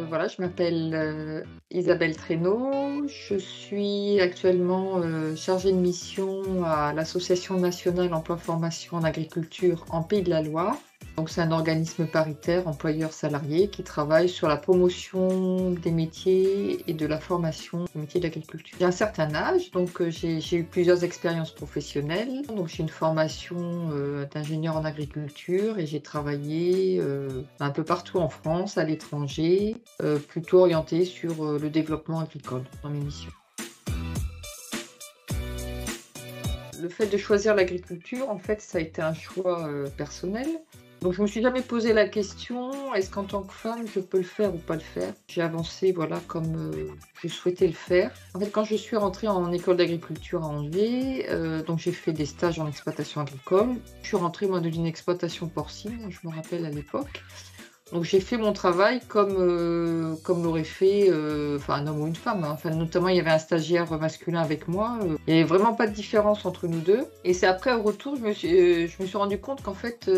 Voilà, je m'appelle, Isabelle Traîneau. Je suis actuellement, chargée de mission à l'Association nationale emploi formation en agriculture en Pays de la Loire. Donc c'est un organisme paritaire employeur-salarié qui travaille sur la promotion des métiers et de la formation des métiers de l'agriculture. J'ai un certain âge, donc j'ai eu plusieurs expériences professionnelles. Donc j'ai une formation, d'ingénieur en agriculture et j'ai travaillé, un peu partout en France, à l'étranger, plutôt orientée sur, le développement agricole dans mes missions. Le fait de choisir l'agriculture, en fait, ça a été un choix, personnel. Donc je me suis jamais posé la question: «Est-ce qu'en tant que femme, je peux le faire ou pas le faire?» J'ai avancé, voilà, comme, je souhaitais le faire. En fait, quand je suis rentrée en école d'agriculture à Angers, donc j'ai fait des stages en exploitation agricole. Je suis rentrée, moi, dans une exploitation porcine, je me rappelle à l'époque. Donc j'ai fait mon travail comme l'aurait fait, enfin un homme ou une femme, hein. Enfin, notamment, il y avait un stagiaire masculin avec moi, il y avait vraiment pas de différence entre nous 2. Et c'est après au retour, je me suis rendu compte qu'en fait,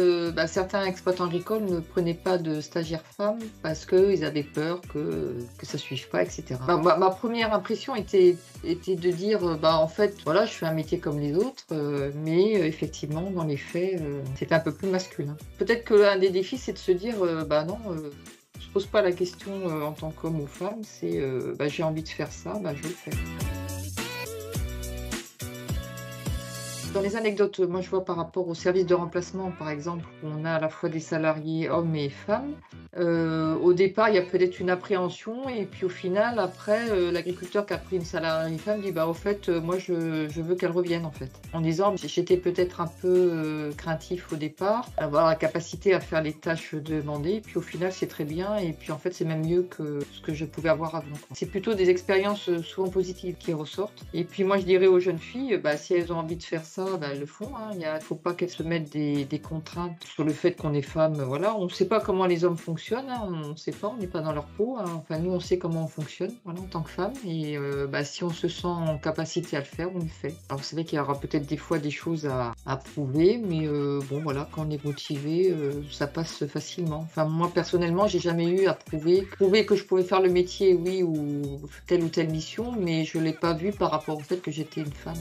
certains exploitants agricoles ne prenaient pas de stagiaires femmes parce qu'ils avaient peur que ça suive pas et cetera. Ma 1re impression était de dire, en fait, voilà, je fais un métier comme les autres, mais effectivement, dans les faits, c'était un peu plus masculin. Peut-être que l'un des défis, c'est de se dire, non, je pose pas la question, en tant qu'homme ou femme, c'est, j'ai envie de faire ça, je le fais. Dans les anecdotes, moi je vois par rapport au service de remplacement, par exemple, où on a à la fois des salariés hommes et femmes. Au départ, il y a peut-être une appréhension et puis au final, après, l'agriculteur qui a pris une salariée femme dit: «Au fait, moi je veux qu'elle revienne, en fait». En disant: «J'étais peut-être un peu, craintif au départ, avoir la capacité à faire les tâches demandées, puis au final c'est très bien et puis en fait c'est même mieux que ce que je pouvais avoir avant, quoi». C'est plutôt des expériences, souvent positives qui ressortent et puis moi je dirais aux jeunes filles, si elles ont envie de faire ça, elles le font, hein. Il faut pas qu'elles se mettent des contraintes sur le fait qu'on est femme, voilà. On ne sait pas comment les hommes fonctionnent, hein, on ne sait pas, on n'est pas dans leur peau, hein. Enfin nous, on sait comment on fonctionne, voilà, en tant que femme et si on se sent en capacité à le faire, on le fait. Alors c'est vrai qu'il y aura peut-être des fois des choses à prouver, mais voilà, quand on est motivé, ça passe facilement. Enfin moi personnellement, j'ai jamais eu à prouver que je pouvais faire le métier, oui, ou telle mission, mais je l'ai pas vu par rapport au fait que j'étais une femme.